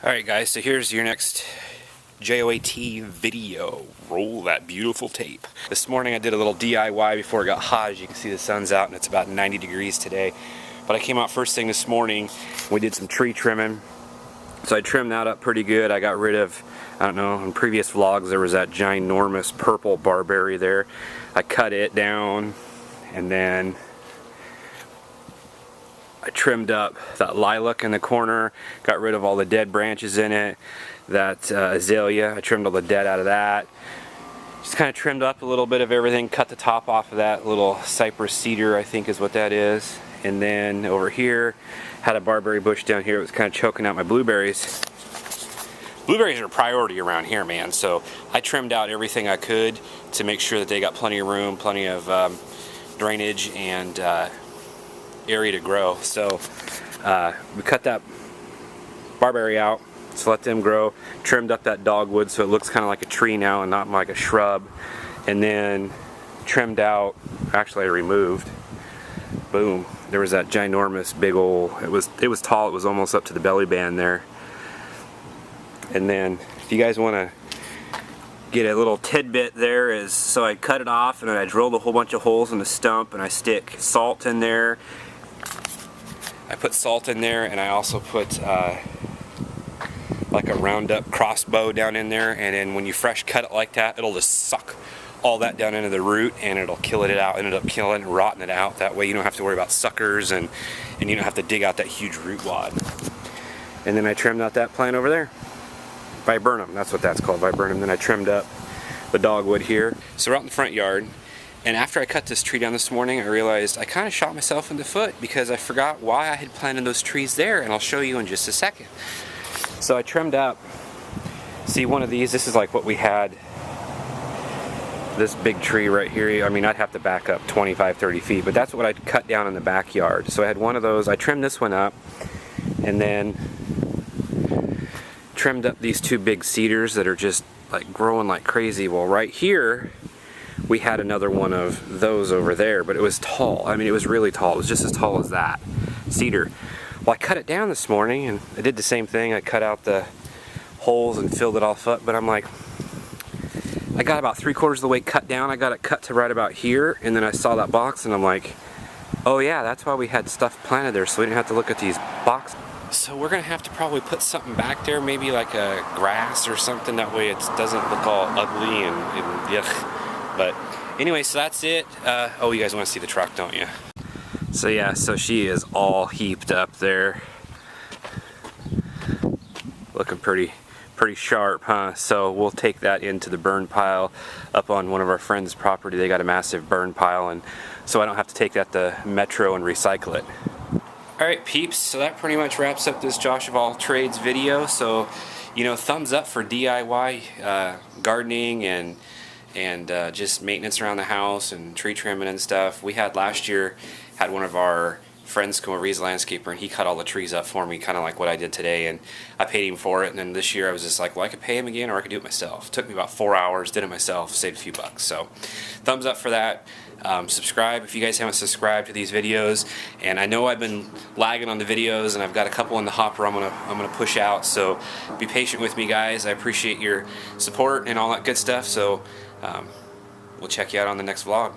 Alright guys, so here's your next JOAT video. Roll that beautiful tape. This morning I did a little DIY before it got hot. As you can see, the sun's out and it's about 90 degrees today. But I came out first thing this morning. We did some tree trimming. So I trimmed that up pretty good. I got rid of, I don't know, in previous vlogs there was that ginormous purple barberry there. I cut it down and then I trimmed up that lilac in the corner, got rid of all the dead branches in it. That azalea, I trimmed all the dead out of that. Just kind of trimmed up a little bit of everything, cut the top off of that little cypress cedar, I think is what that is. And then over here, had a barberry bush down here. It was kind of choking out my blueberries. Blueberries are a priority around here, man. So I trimmed out everything I could to make sure that they got plenty of room, plenty of drainage, and area to grow. So we cut that barberry out, so let them grow, trimmed up that dogwood so it looks kind of like a tree now and not like a shrub, and then trimmed out, actually I removed, boom, there was that ginormous big old, it was tall, it was almost up to the belly band there. And then if you guys want to get a little tidbit there, is so I cut it off and then I drilled a whole bunch of holes in the stump and I stick salt in there. I put salt in there, and I also put like a Roundup crossbow down in there, and then when you fresh cut it like that, it'll just suck all that down into the root and it'll kill it out, ended up killing and rotting it out. That way you don't have to worry about suckers and you don't have to dig out that huge root wad. And then I trimmed out that plant over there. Viburnum, that's what that's called, viburnum. Then I trimmed up the dogwood here. So we're out in the front yard. And after I cut this tree down this morning, I realized I kind of shot myself in the foot because I forgot why I had planted those trees there, and I'll show you in just a second. So I trimmed up, see one of these, this is like what we had, this big tree right here. I mean, I'd have to back up 25, 30 feet, but that's what I'd cut down in the backyard. So I had one of those, I trimmed this one up, and then trimmed up these two big cedars that are just like growing like crazy. Well, right here, we had another one of those over there, but it was tall. I mean, it was really tall. It was just as tall as that cedar. Well, I cut it down this morning, and I did the same thing. I cut out the holes and filled it all up, but I'm like, I got about 3/4 of the way cut down. I got it cut to right about here, and then I saw that box, and I'm like, oh yeah, that's why we had stuff planted there, so we didn't have to look at these boxes. So we're gonna have to probably put something back there, maybe like a grass or something, that way it doesn't look all ugly and yuck. But anyway, so that's it. Oh, you guys want to see the truck, don't you? So yeah, so she is all heaped up there. Looking pretty sharp, huh? So we'll take that into the burn pile up on one of our friends' property. They got a massive burn pile, and so I don't have to take that to Metro and recycle it. Alright peeps, so that pretty much wraps up this Josh of All Trades video. So, you know, thumbs up for DIY gardening and just maintenance around the house and tree trimming and stuff. We had last year, had one of our friends come over, he's a landscaper, and he cut all the trees up for me, kind of like what I did today, and I paid him for it. And then this year I was just like, well, I could pay him again or I could do it myself. It took me about 4 hours, did it myself, saved a few bucks. So thumbs up for that. Subscribe if you guys haven't subscribed to these videos. And I know I've been lagging on the videos, and I've got a couple in the hopper I'm gonna push out, so be patient with me, guys. I appreciate your support and all that good stuff. So we'll check you out on the next vlog.